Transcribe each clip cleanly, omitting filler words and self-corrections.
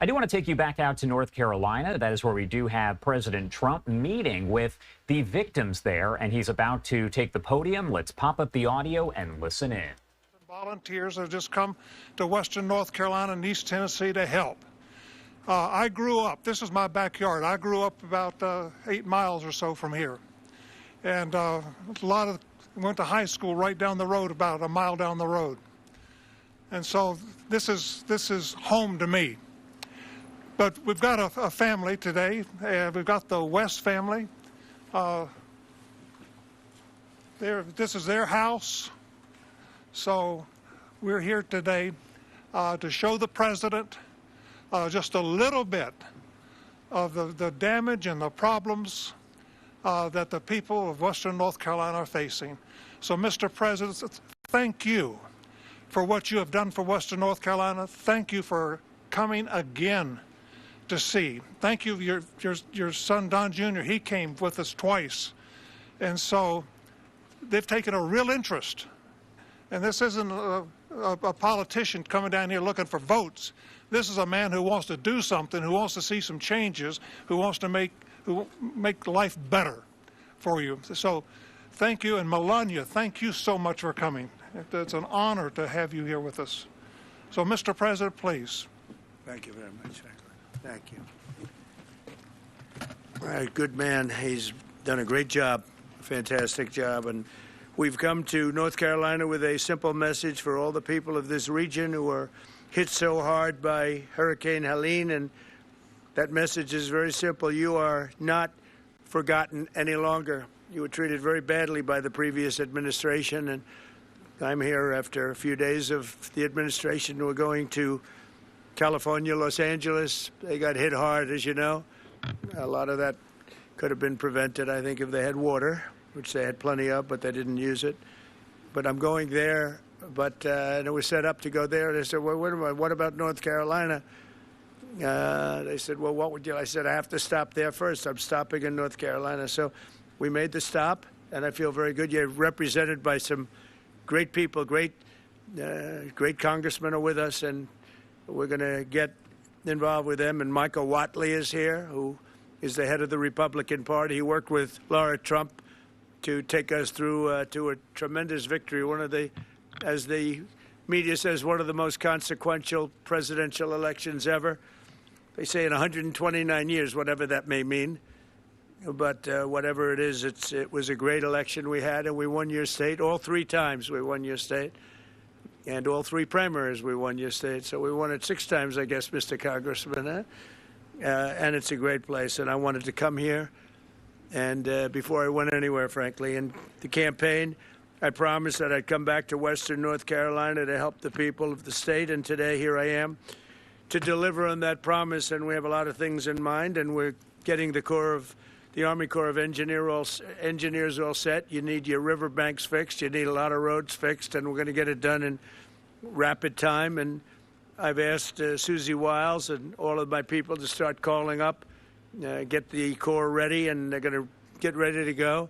I do want to take you back out to North Carolina. That is where we do have President Trump meeting with the victims there, and he's about to take the podium. Let's pop up the audio and listen in. Volunteers have just come to Western North Carolina and East Tennessee to help. I grew up, this is my backyard. I grew up about 8 miles or so from here. And went to high school right down the road, about a mile down the road. And so this is home to me. But we've got a family today. We've got the West family. This is their house. So we're here today to show the president just a little bit of the damage and the problems that the people of Western North Carolina are facing. So, Mr. President, thank you for what you have done for Western North Carolina. Thank you for coming again to see. Thank you, your son Don Jr., he came with us twice. And so they've taken a real interest. And this isn't a politician coming down here looking for votes. This is a man who wants to do something, who wants to see some changes, who wants to make life better for you. So thank you. And Melania, thank you so much for coming. It's an honor to have you here with us. So, Mr. President, please. Thank you very much, Franklin. Thank you. All right, good man. He's done a great job, a fantastic job. And we've come to North Carolina with a simple message for all the people of this region who are hit so hard by Hurricane Helene. And that message is very simple. You are not forgotten any longer. You were treated very badly by the previous administration. And I'm here after a few days of the administration. We're going to California, Los Angeles. They got hit hard, as you know. A lot of that could have been prevented, I think, if they had water, which they had plenty of, but they didn't use it. But I'm going there. And it was set up to go there. They said, well, what about North Carolina? They said, well, what would you? I said, I have to stop there first. I'm stopping in North Carolina. So we made the stop, and I feel very good. You're represented by some great people, great congressmen are with us, and we're going to get involved with them. And Michael Whatley is here, who is the head of the Republican Party. He worked with Laura Trump to take us through to a tremendous victory, one of the, as the media says, one of the most consequential presidential elections ever. They say in 129 years, whatever that may mean. But whatever it is, it was a great election we had, and we won your state. All 3 times we won your state. And all 3 primaries we won your state. So we won it 6 times, I guess, Mr. Congressman. And it's a great place. And I wanted to come here. And before I went anywhere, frankly, in the campaign, I promised that I'd come back to Western North Carolina to help the people of the state. And today, here I am to deliver on that promise. And we have a lot of things in mind. And we're getting the Army Corps of Engineers all set. You need your riverbanks fixed. You need a lot of roads fixed. And we're going to get it done in rapid time. And I've asked Susie Wiles and all of my people to start calling up, get the Corps ready, and they're going to get ready to go.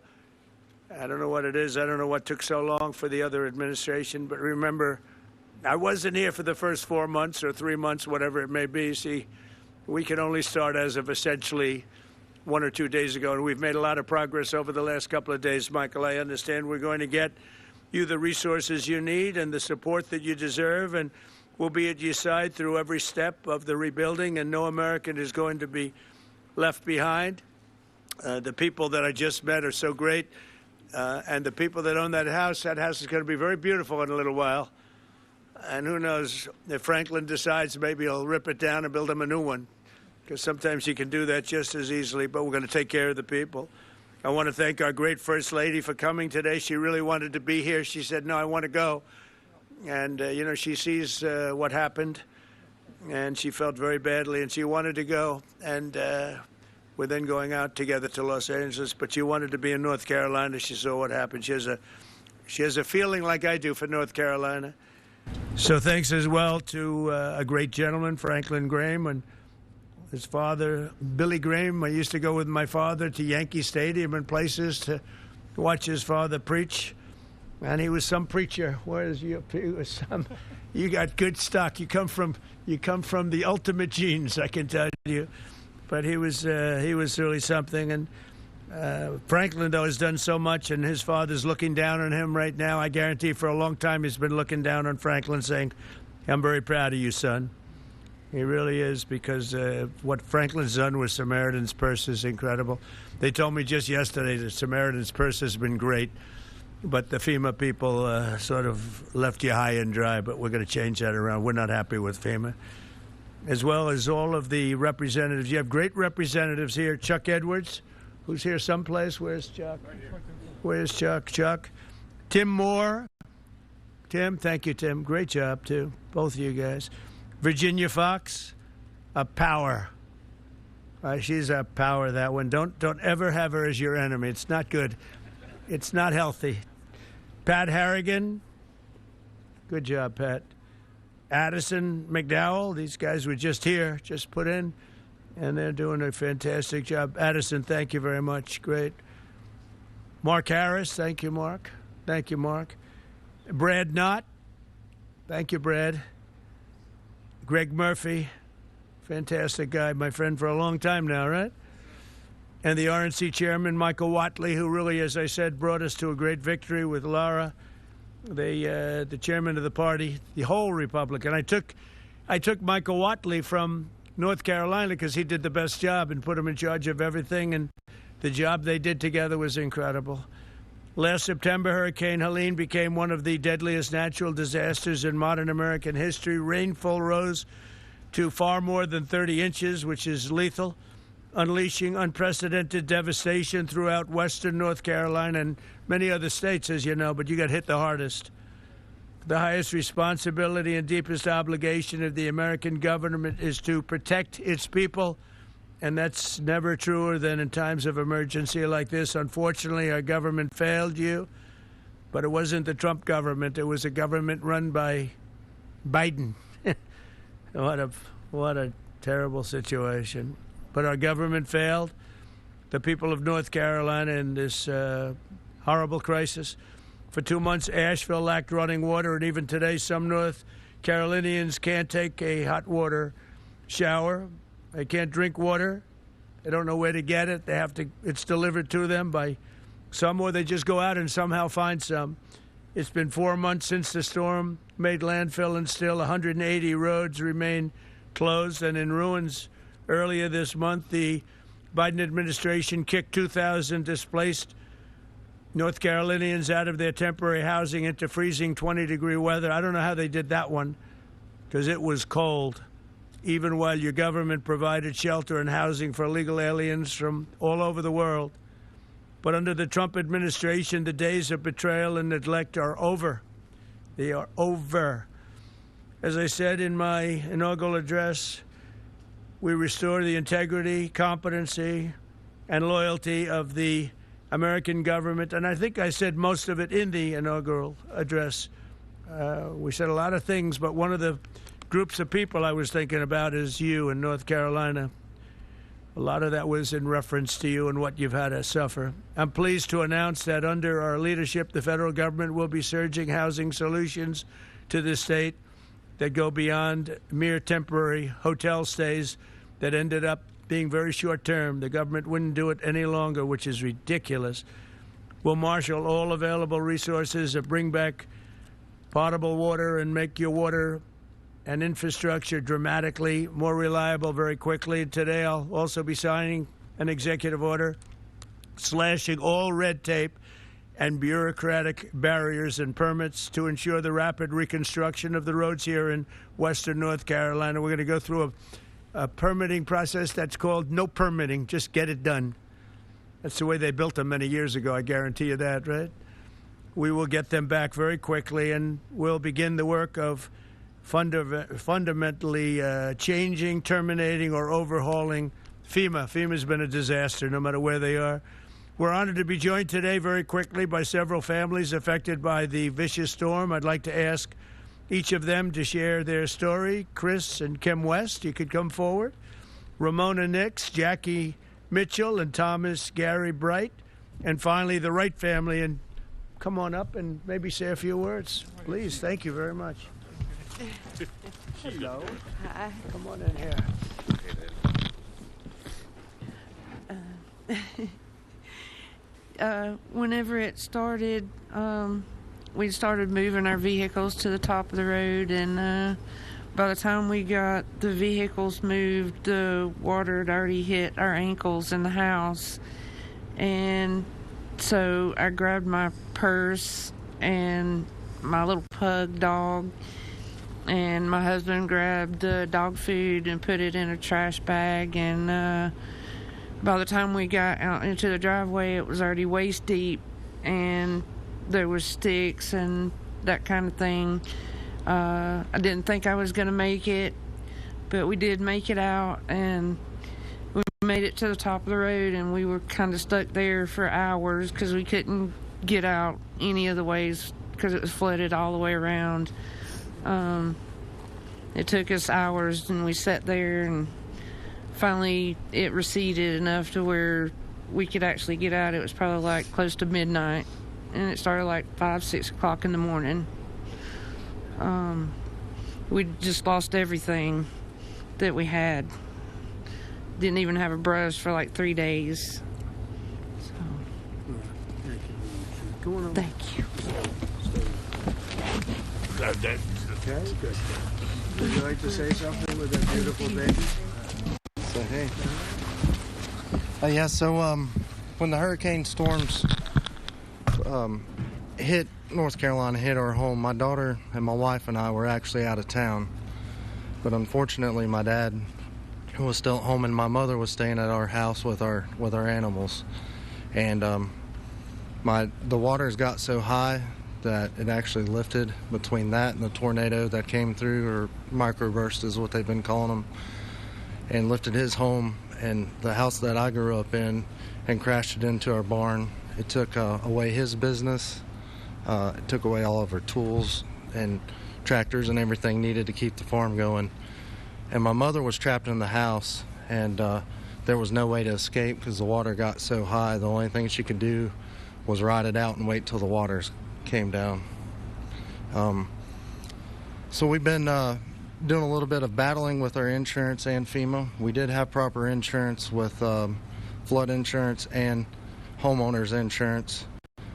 I don't know what it is. I don't know what took so long for the other administration. But remember, I wasn't here for the first 4 months or 3 months, whatever it may be. See, we can only start as of essentially 1 or 2 days ago, and we've made a lot of progress over the last couple of days, Michael. I understand we're going to get you the resources you need and the support that you deserve, and we'll be at your side through every step of the rebuilding, and no American is going to be left behind. The people that I just met are so great, and the people that own that house is going to be very beautiful in a little while. And who knows, if Franklin decides, maybe he'll rip it down and build him a new one, because sometimes he can do that just as easily. But we're going to take care of the people. I want to thank our great First Lady for coming today. She really wanted to be here. She said, no, I want to go. And, you know, she sees what happened, and she felt very badly, and she wanted to go. And we're then going out together to Los Angeles. But she wanted to be in North Carolina. She saw what happened. She has a feeling like I do for North Carolina. So thanks as well to a great gentleman, Franklin Graham, and his father, Billy Graham. I used to go with my father to Yankee Stadium and places to watch his father preach. And he was some preacher. Where's you? He was some. You got good stock. You come from the ultimate genes, I can tell you. But he was really something. And Franklin, though, has done so much, and his father's looking down on him right now. I guarantee for a long time he's been looking down on Franklin, saying, "I'm very proud of you, son." He really is, because what Franklin's done with Samaritan's Purse is incredible. They told me just yesterday that Samaritan's Purse has been great, but the FEMA people sort of left you high and dry, but we're going to change that around. We're not happy with FEMA. As well as all of the representatives. You have great representatives here. Chuck Edwards, who's here someplace. Where's Chuck? Right here. Where's Chuck? Chuck. Tim Moore. Tim, thank you, Tim. Great job, too. Both of you guys. Virginia Fox, a power. She's a power, that one. Don't ever have her as your enemy. It's not good. It's not healthy. Pat Harrigan. Good job, Pat. Addison McDowell. These guys were just here, just put in, and they're doing a fantastic job. Addison, thank you very much. Great. Mark Harris. Thank you, Mark. Thank you, Mark. Brad Knott. Thank you, Brad. Greg Murphy. Fantastic guy, my friend for a long time now, right? And the RNC chairman, Michael Whatley, who really, as I said, brought us to a great victory with Laura, the chairman of the party, the whole Republican. I took Michael Whatley from North Carolina because he did the best job and put him in charge of everything, and the job they did together was incredible. Last September, Hurricane Helene became one of the deadliest natural disasters in modern American history. Rainfall rose to far more than 30 inches, which is lethal, unleashing unprecedented devastation throughout western North Carolina and many other states, as you know, but you got hit the hardest. The highest responsibility and deepest obligation of the American government is to protect its people, and that's never truer than in times of emergency like this. Unfortunately, our government failed you, but it wasn't the Trump government. It was a government run by Biden. What a terrible situation. But our government failed the people of North Carolina in this horrible crisis. For 2 months, Asheville lacked running water, and even today, some North Carolinians can't take a hot water shower. They can't drink water. They don't know where to get it. It's delivered to them by some, or they just go out and somehow find some. It's been 4 months since the storm made landfill, and still 180 roads remain closed and in ruins. Earlier this month, the Biden administration kicked 2,000 displaced North Carolinians out of their temporary housing into freezing 20-degree weather. I don't know how they did that one, because it was cold, even while your government provided shelter and housing for illegal aliens from all over the world. But under the Trump administration, the days of betrayal and neglect are over. They are over. As I said in my inaugural address, we restore the integrity, competency, and loyalty of the American government. And I think I said most of it in the inaugural address. We said a lot of things, but one of the groups of people I was thinking about is you in North Carolina. A lot of that was in reference to you and what you've had to suffer. I'm pleased to announce that under our leadership, the federal government will be surging housing solutions to the state that go beyond mere temporary hotel stays that ended up being very short term. The government wouldn't do it any longer, which is ridiculous. We'll marshal all available resources to bring back potable water and make your water and infrastructure dramatically more reliable very quickly. Today, I'll also be signing an executive order slashing all red tape and bureaucratic barriers and permits to ensure the rapid reconstruction of the roads here in western North Carolina. We're going to go through a permitting process that's called no permitting, just get it done. That's the way they built them many years ago, I guarantee you that, right? We will get them back very quickly, and we'll begin the work of fundamentally changing, terminating, or overhauling FEMA. FEMA's been a disaster, no matter where they are. We're honored to be joined today very quickly by several families affected by the vicious storm. I'd like to ask each of them to share their story. Chris and Kim West, you could come forward. Ramona Nix, Jackie Mitchell, and Thomas Gary Bright. And finally, the Wright family. And come on up and maybe say a few words. Please, thank you very much. Hello. Hi. Come on in here. Whenever it started, we started moving our vehicles to the top of the road, and by the time we got the vehicles moved, the water had already hit our ankles in the house. And so I grabbed my purse and my little pug dog, and my husband grabbed the dog food and put it in a trash bag, and by the time we got out into the driveway, it was already waist deep, and there was sticks and that kind of thing. I didn't think I was going to make it, but we did make it out, and we made it to the top of the road, and we were kind of stuck there for hours because we couldn't get out any of the ways because it was flooded all the way around. It took us hours, and we sat there, and finally it receded enough to where we could actually get out. It was probably like close to midnight, and it started like 5-6 o'clock in the morning. We just lost everything that we had. Didn't even have a brush for like 3 days. So, Go on over. thank you. Okay, good. Would you like to say something with that beautiful baby? So, hey. When the hurricane storms hit North Carolina, hit our home, my daughter and my wife and I were actually out of town. But unfortunately, my dad was still at home, and my mother was staying at our house with our animals. And the waters got so high that it actually lifted between that and the tornado that came through, or microburst is what they've been calling them, and lifted his home and the house that I grew up in and crashed it into our barn. It took away his business. It took away all of our tools and tractors and everything needed to keep the farm going. And my mother was trapped in the house, and there was no way to escape because the water got so high. The only thing she could do was ride it out and wait till the waters came down. So we've been doing a little bit of battling with our insurance and FEMA. We did have proper insurance with flood insurance and homeowners insurance,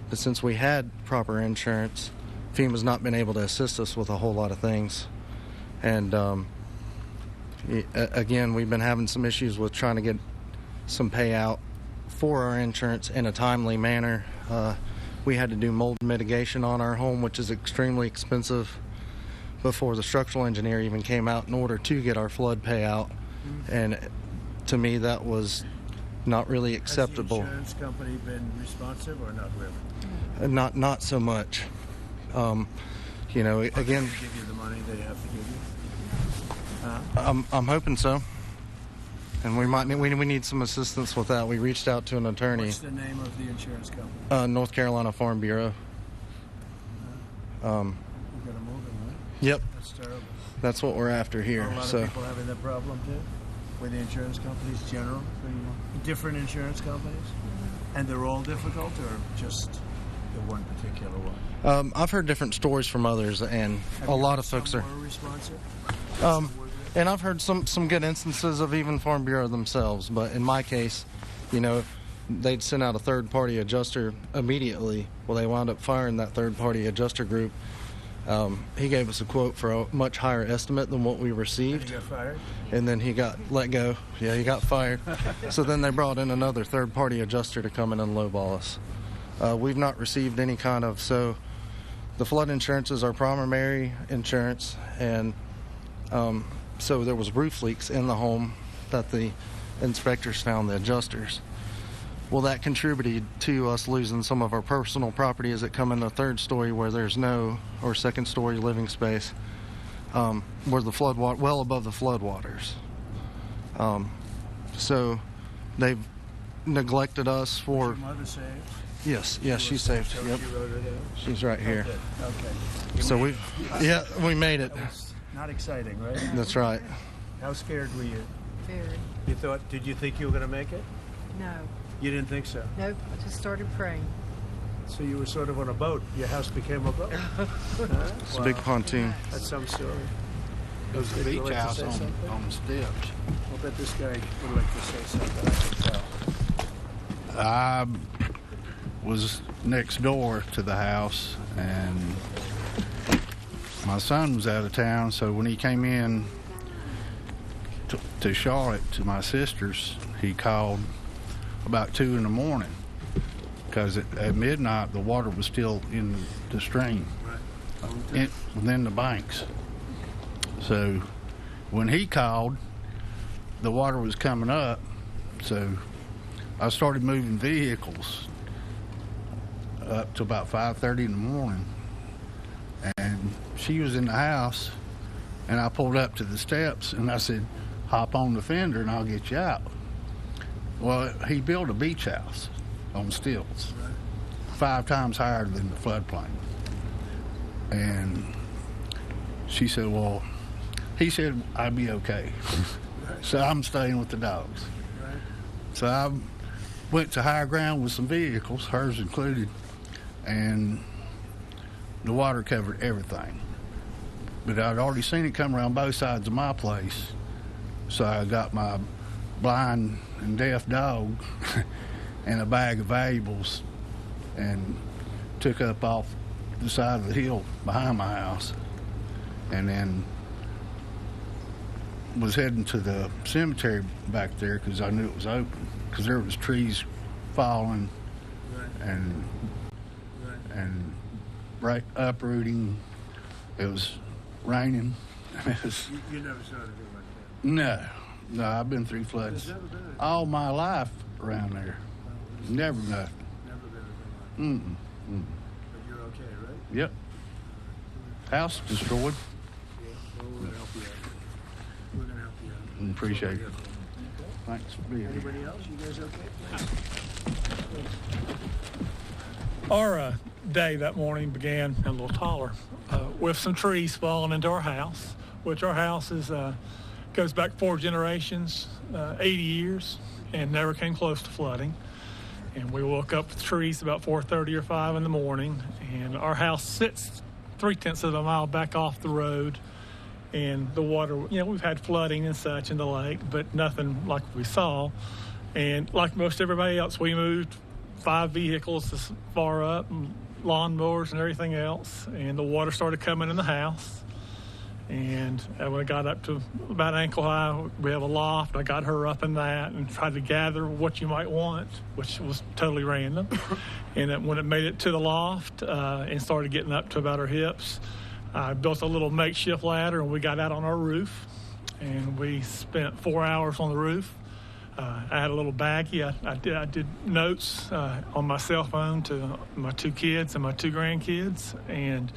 but since we had proper insurance, FEMA's not been able to assist us with a whole lot of things. And again, we've been having some issues with trying to get some payout for our insurance in a timely manner. We had to do mold mitigation on our home, which is extremely expensive, before the structural engineer even came out in order to get our flood payout. And to me, that was not really acceptable. Has the insurance company been responsive or not really? Not so much. Again, Give you the money they have to give you? I'm hoping so. And we need some assistance with that. We reached out to an attorney. What's the name of the insurance company? North Carolina Farm Bureau. You've got to move it, right? Yep, That's terrible. that's what we're after here. Are a lot of people having that problem too? With the insurance companies, general? Different insurance companies? And they're all difficult, or just the one particular one? I've heard different stories from others, and Have a you lot heard of folks some are. more responsive? And I've heard some good instances of even Farm Bureau themselves, but in my case, they'd send out a third-party adjuster immediately. Well, they wound up firing that third-party adjuster group. He gave us a quote for a much higher estimate than what we Did received, you get fired? and then he got let go. Yeah, he got fired. So then they brought in another third-party adjuster to come in and lowball us. We've not received any kind of, so the flood insurance is our primary insurance, and so there was roof leaks in the home that the inspectors found, the adjusters. Well, that contributed to us losing some of our personal property as it come in the third story where there's no, or second story living space, where the flood water, well above the flood waters. So they've neglected us for. Your mother saved? Yes, she's saved. So Yep, you wrote her down? she's right here. Okay. So we made it. That was not exciting, right? That's right. How scared were you? Very. Did you think you were going to make it? No. You didn't think so? Nope. I just started praying. So you were sort of on a boat. Your house became a boat. It's a big pontoon. That's some story. It was a Would you beach like to house say something? on the steps. I'll bet this guy would like to say something. I can tell. I was next door to the house, and my son was out of town, so when he came in to Charlotte to my sister's, he called about 2 in the morning because at midnight the water was still in the stream, within the banks. So when he called, the water was coming up, so I started moving vehicles up to about 5:30 in the morning, and she was in the house, and I pulled up to the steps and I said, hop on the fender and I'll get you out. Well, he built a beach house on stilts, 5 times higher than the floodplain. And she said, well, he said I'd be okay. So I'm staying with the dogs. So I went to higher ground with some vehicles, hers included, and the water covered everything. But I'd already seen it come around both sides of my place, so I got my blind and deaf dog and a bag of valuables and took up off the side of the hill behind my house, and then was heading to the cemetery back there because I knew it was open, because there was trees falling and right uprooting. It was raining. It was, You never saw anything like that. no, I've been through floods There's never been all my life around there. Never nothing. Never been anything like that. Mm-mm. But you're okay, right? Yep. House destroyed. Yeah. Well, we're gonna help you out. We're gonna help you out. Appreciate it. Okay. Thanks for being here. Anybody else? You guys okay? Our day that morning began a little taller with some trees falling into our house, which our house is goes back 4 generations, 80 years, and never came close to flooding. And we woke up with trees about 4:30 or 5 in the morning, and our house sits 3/10 of a mile back off the road. And the water, we've had flooding and such in the lake, but nothing like we saw. And like most everybody else, we moved 5 vehicles this far up, and lawnmowers and everything else. And the water started coming in the house. And when I got up to about ankle high, we have a loft. I got her up in that and tried to gather what you might want, which was totally random. And when it made it to the loft and started getting up to about her hips, I built a little makeshift ladder, and we got out on our roof, and we spent 4 hours on the roof. I had a little baggie. I did notes on my cell phone to my 2 kids and my 2 grandkids, and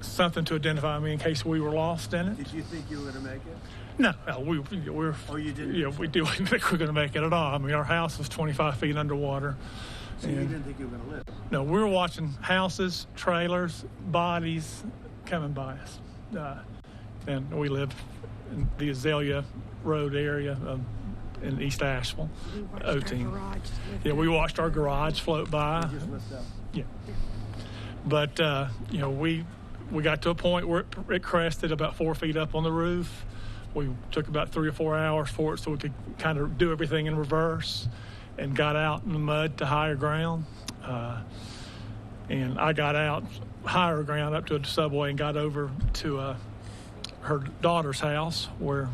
something to identify me in case we were lost in it. Did you think you were gonna make it? No, we're. Oh, you didn't? Yeah, we didn't think we were going to make it at all. I mean, our house was 25 feet underwater. So you didn't think you were gonna live? No, we were watching houses, trailers, bodies coming by us. And we live in the Azalea Road area in East Asheville, O-Team. Yeah, we watched our garage float by. Just lift up. Yeah. But, we got to a point where it crested about 4 feet up on the roof. We took about 3 or 4 hours for it so we could kind of do everything in reverse, and got out in the mud to higher ground. And I got out higher ground up to a subway and got over to her daughter's house, where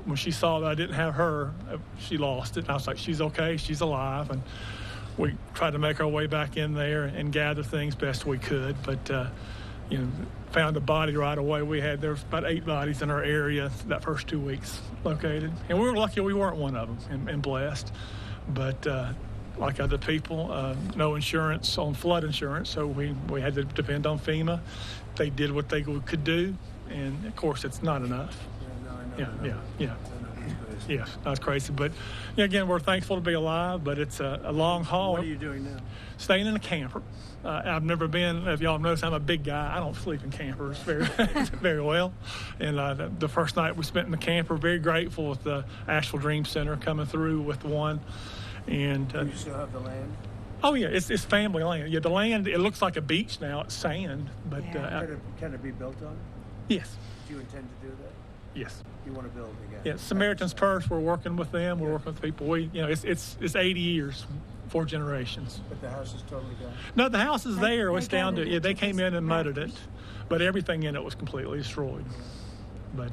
when she saw that I didn't have her, she lost it. And I was like, she's okay, she's alive. And we tried to make our way back in there and gather things best we could. But, found a body right away. There was about 8 bodies in our area that first 2 weeks located. And we were lucky we weren't one of them, and blessed. But like other people, no insurance on flood insurance, so we had to depend on FEMA. They did what they could do, and of course it's not enough. Yeah. Yeah, that's crazy. But again, we're thankful to be alive, but it's a long haul. What are you doing now? Staying in a camper. I've never been, if y'all notice, I'm a big guy. I don't sleep in campers very well. And the first night we spent in the camper, very grateful with the Asheville Dream Center coming through with one. And Do you still have the land? Oh yeah, it's family land. Yeah, the land, it looks like a beach now. It's sand, but Can it be built on? yes, Do you intend to do that? yes. You want to build again? Yeah, Samaritan's Purse. We're working with them. We're working with people. It's 80 years, 4 generations. But the house is totally gone? No, the house is there. It's down to, they came in and mudded it, but everything in it was completely destroyed. But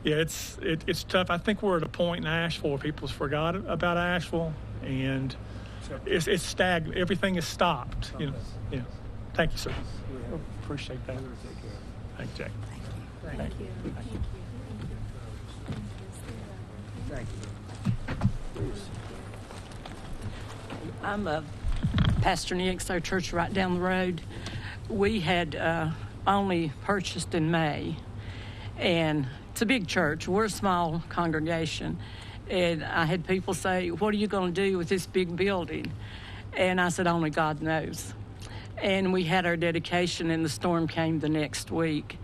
it's tough. I think we're at a point in Asheville where people's forgot about Asheville, and it's stagnant. Everything is stopped. Yeah. Thank you, sir. Appreciate that. Thank you, Jack. Thank you. Thank you. Please. I'm Pastor Nick's, our church right down the road. We had only purchased in May, and it's a big church. We're a small congregation, and I had people say, "What are you going to do with this big building?" And I said, "Only God knows." And we had our dedication, and the storm came the next week.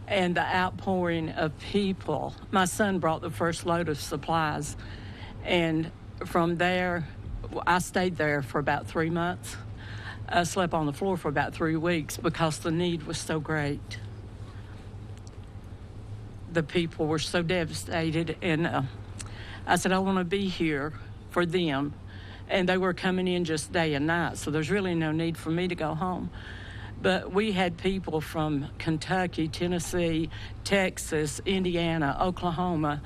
And the outpouring of people. My son brought the first load of supplies, and from there, I stayed there for about 3 months. I slept on the floor for about 3 weeks because the need was so great. The people were so devastated, and I said, I want to be here for them. And they were coming in just day and night, so there's really no need for me to go home. But we had people from Kentucky, Tennessee, Texas, Indiana, Oklahoma,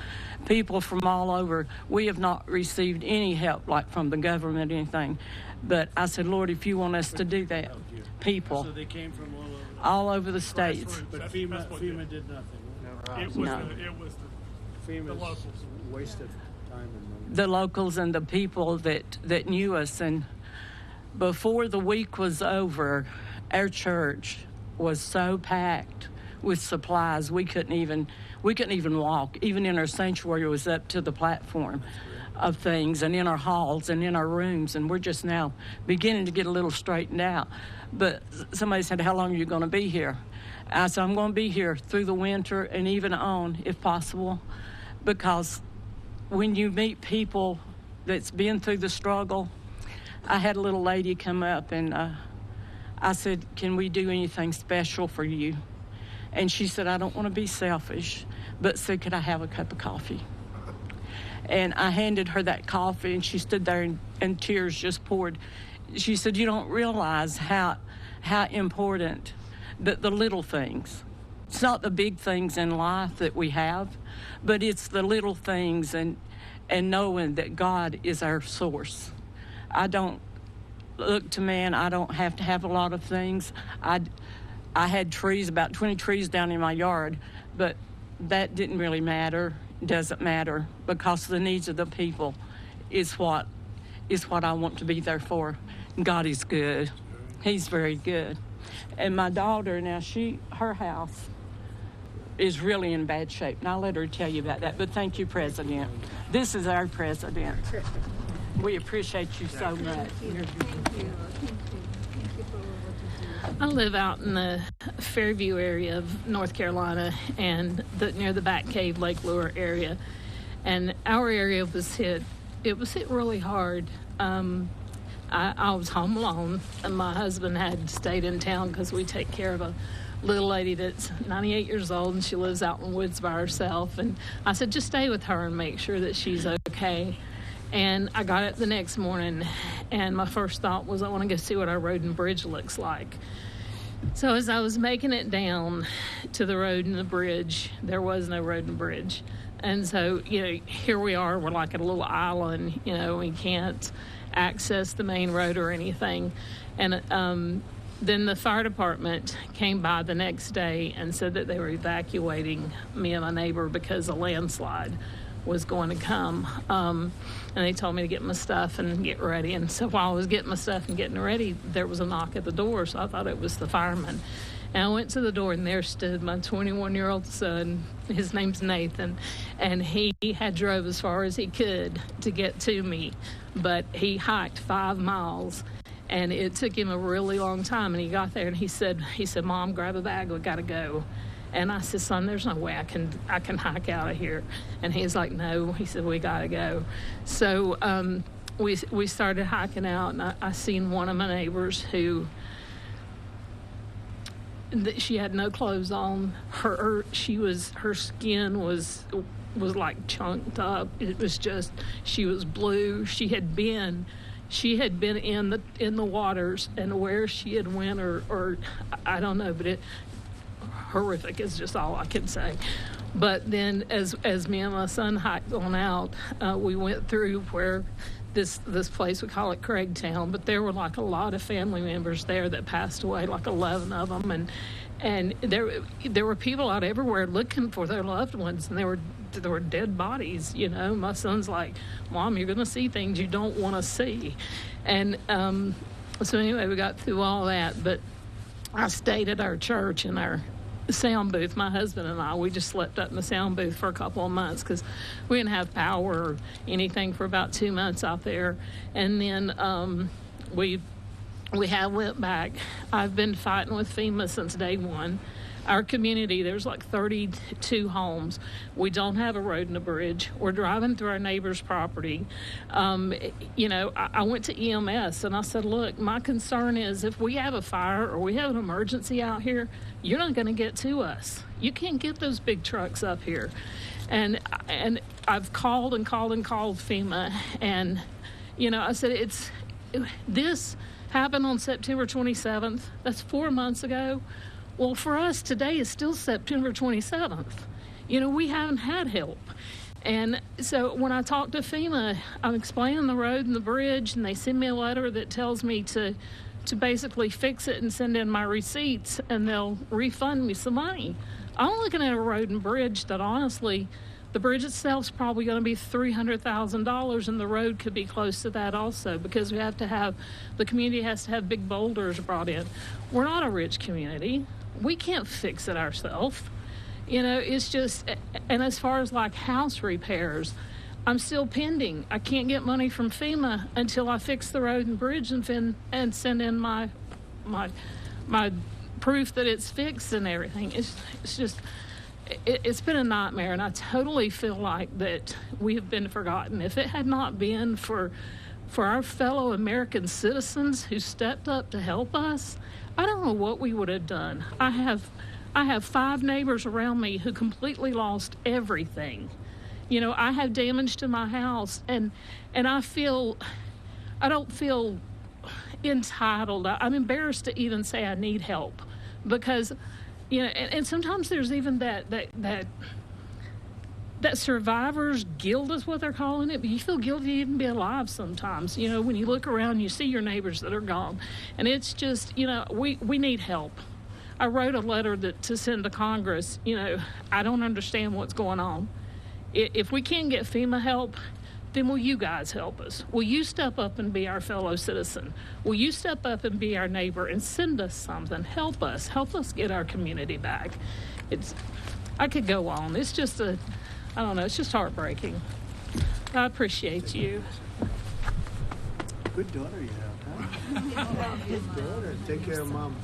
people from all over. We have not received any help, like from the government or anything. But I said, Lord, if you want us to do that, people. So they came from all over the states. But FEMA did nothing. It was the locals. Waste of time and money. The locals and the people that knew us. And before the week was over, our church was so packed with supplies we couldn't even walk. Even in our sanctuary, it was up to the platform of things, and in our halls and in our rooms, and we're just now beginning to get a little straightened out. But somebody said, "How long are you going to be here?" I said, "I'm going to be here through the winter and even on, if possible," because when you meet people that's been through the struggle. I had a little lady come up, and I said, "Can we do anything special for you?" And she said, "I don't want to be selfish, but said, could I have a cup of coffee?" And I handed her that coffee, and she stood there and tears just poured. She said, "You don't realize how important the little things. It's not the big things in life that we have, but it's the little things and knowing that God is our source. I don't look to man. I don't have to have a lot of things. I had trees, about 20 trees down in my yard, but that didn't really matter. Doesn't matter, because the needs of the people is what I want to be there for. God is good. He's very good. And my daughter now, her house is really in bad shape, and I'll let her tell you about that. But thank you, President. This is our president. We appreciate you so much. I live out in the Fairview area of North Carolina, and near the Bat Cave, Lake Lure area. And our area was hit. It was hit really hard. I was home alone, and my husband had stayed in town because we take care of a little lady that's 98 years old, and she lives out in the woods by herself. And I said, just stay with her and make sure that she's okay. And I got up the next morning, and my first thought was, I want to go see what our road and bridge looks like. So as I was making it down to the road and the bridge, there was no road and bridge. And so, here we are, we're like at a little island, we can't access the main road or anything. And then the fire department came by the next day and said that they were evacuating me and my neighbor because a landslide was going to come. And they told me to get my stuff and get ready. And so while I was getting my stuff and getting ready, there was a knock at the door, so I thought it was the fireman. And I went to the door, and there stood my 21-year-old son. His name's Nathan, and he had drove as far as he could to get to me, but he hiked 5 miles, and it took him a really long time. And he got there, and he said, "Mom, grab a bag, we gotta go." And I said, "Son, there's no way I can hike out of here." And he's like, "No," he said, "we gotta go." So we started hiking out, and I seen one of my neighbors who she had no clothes on. Her skin was like chunked up. It was just, she was blue. She had been in the waters, and where she had went or I don't know, but it horrific is just all I can say. But then as me and my son hiked on out, we went through where this place, we call it Craigtown, but there were like a lot of family members there that passed away, like 11 of them, and there were people out everywhere looking for their loved ones, and there were dead bodies. You know, my son's like, "Mom, you're going to see things you don't want to see," and so anyway, we got through all that. But I stayed at our church in our sound booth. My husband and I, we just slept up in the sound booth for a couple of months because we didn't have power or anything for about 2 months out there. And then we went back. I've been fighting with FEMA since day one. Our community, there's like 32 homes. We don't have a road and a bridge. We're driving through our neighbor's property. You know, I went to EMS and I said, look, my concern is if we have a fire or we have an emergency out here, you're not going to get to us. You can't get those big trucks up here. And I've called and called and called FEMA. And, you know, I said, this happened on September 27th. That's 4 months ago. Well, for us, today is still September 27th. You know, we haven't had help. And so when I talk to FEMA, I'm explaining the road and the bridge, and they send me a letter that tells me to basically fix it and send in my receipts, and they'll refund me some money. I'm looking at a road and bridge that honestly, the bridge itself is probably going to be $300,000, and the road could be close to that also, because the community has to have big boulders brought in. We're not a rich community. We can't fix it ourselves. You know, it's just, and as far as like house repairs, I'm still pending. I can't get money from FEMA until I fix the road and bridge and send in my proof that it's fixed and everything. It's just, it's been a nightmare, and I totally feel like that we have been forgotten. If it had not been for our fellow American citizens who stepped up to help us, I don't know what we would have done. I have 5 neighbors around me who completely lost everything. You know, I have damage to my house, and I don't feel entitled. I'm embarrassed to even say I need help, because, you know, and sometimes there's even that survivor's guilt is what they're calling it, but you feel guilty to even be alive sometimes. You know, when you look around, you see your neighbors that are gone, and it's just, you know, we need help. I wrote a letter to send to Congress. You know, I don't understand what's going on. If we can't get FEMA help, then will you guys help us? Will you step up and be our fellow citizen? Will you step up and be our neighbor and send us something? Help us get our community back. I could go on. It's just I don't know, it's just heartbreaking. I appreciate you. Good daughter you have, huh? Good daughter. Take care of Mom.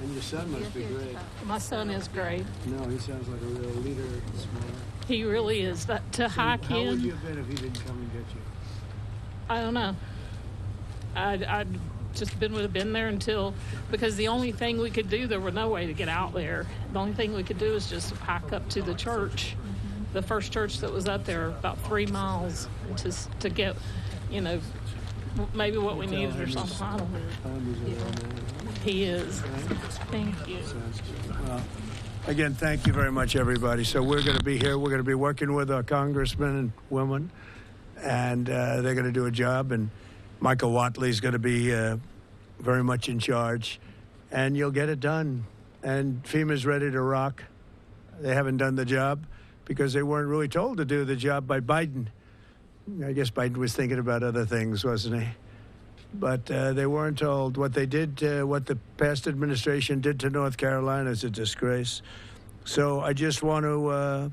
And your son must be great. My son is great. No, he sounds like a real leader and smart. He really is. Hike how in. How would you have been if he didn't come and get you? I don't know. I'd just would have been there because the only thing we could do, there was no way to get out there. The only thing we could do is just hike up to the church, the first church that was up there, about 3 miles, to get, you know, maybe what we needed or something. I don't know. He is. Thank you. Well, again, thank you very much, everybody. So we're going to be here. We're going to be working with our congressmen and women, and they're going to do a job. And Michael Watley's going to be very much in charge, and you'll get it done. And FEMA's ready to rock. They haven't done the job because they weren't really told to do the job by Biden. I guess Biden was thinking about other things, wasn't he? But they weren't told. What they did, what the past administration did to North Carolina is a disgrace. So I just want to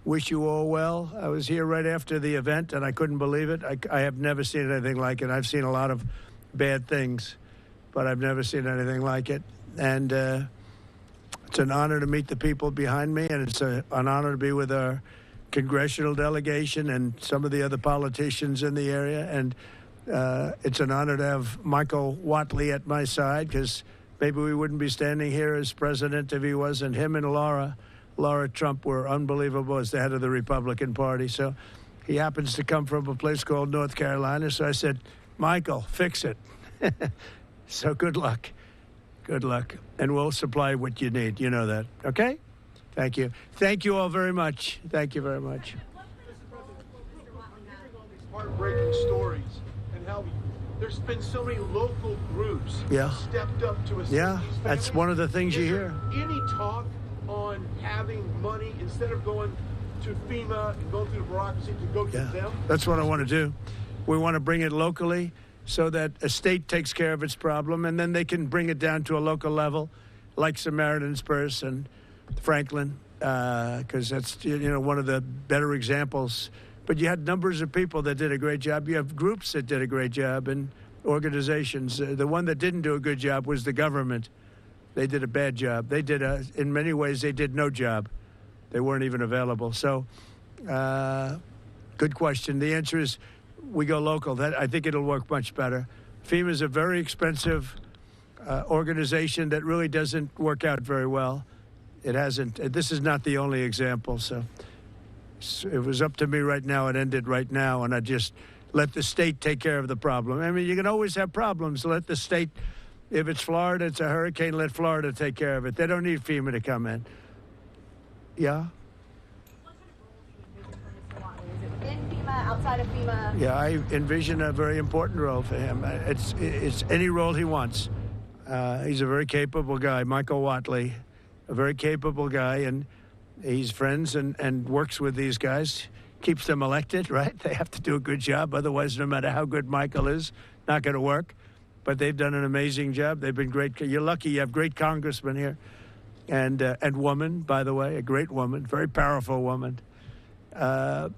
wish you all well. I was here right after the event, and I couldn't believe it. I have never seen anything like it. I've seen a lot of bad things, but I've never seen anything like it. And it's an honor to meet the people behind me, and it's an honor to be with our congressional delegation and some of the other politicians in the area. And it's an honor to have Michael Whatley at my side, because maybe we wouldn't be standing here as president if he wasn't. Him and Laura Trump were unbelievable as the head of the Republican Party. So he happens to come from a place called North Carolina. So I said, Michael, fix it. So good luck. Good luck. And we'll supply what you need. You know that. Okay? Thank you. Thank you all very much. Thank you very much. Heartbreaking stories, and how there's been so many local groups stepped up to assist these families. That's one of the things you hear. Any talk on having money instead of going to FEMA and going through the bureaucracy to go to them? That's what I want to do. We want to bring it locally so that a state takes care of its problem, and then they can bring it down to a local level, like Samaritan's Purse and Franklin, because that's one of the better examples. But you had numbers of people that did a great job. You have groups that did a great job and organizations. The one that didn't do a good job was the government. They did a bad job. They did, in many ways, they did no job. They weren't even available. So, good question. The answer is we go local. I think it'll work much better. FEMA is a very expensive organization that really doesn't work out very well. It hasn't. This is not the only example. So it was up to me right now. It ended right now, and I just let the state take care of the problem. I mean, you can always have problems. Let the state, if it's Florida, it's a hurricane, let Florida take care of it. They don't need FEMA to come in. Yeah? In FEMA, outside of FEMA? Yeah, I envision a very important role for him. It's any role he wants. He's a very capable guy, Michael Whatley, a very capable guy, and he's friends and works with these guys, keeps them elected, right? They have to do a good job. Otherwise, no matter how good Michael is, not going to work. But they've done an amazing job. They've been great. You're lucky you have great congressmen here. And woman, by the way, a great woman, very powerful woman. They're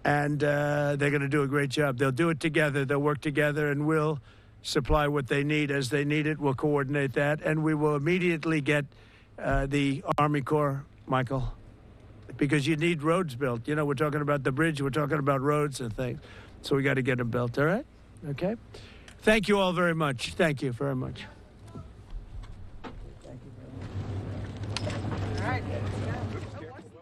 going to do a great job. They'll do it together. They'll work together, and we'll supply what they need as they need it. We'll coordinate that, and we will immediately get the Army Corps, Michael, because you need roads built. You know, we're talking about the bridge. We're talking about roads and things. So we got to get them built, all right? Okay? Thank you all very much. Thank you very much.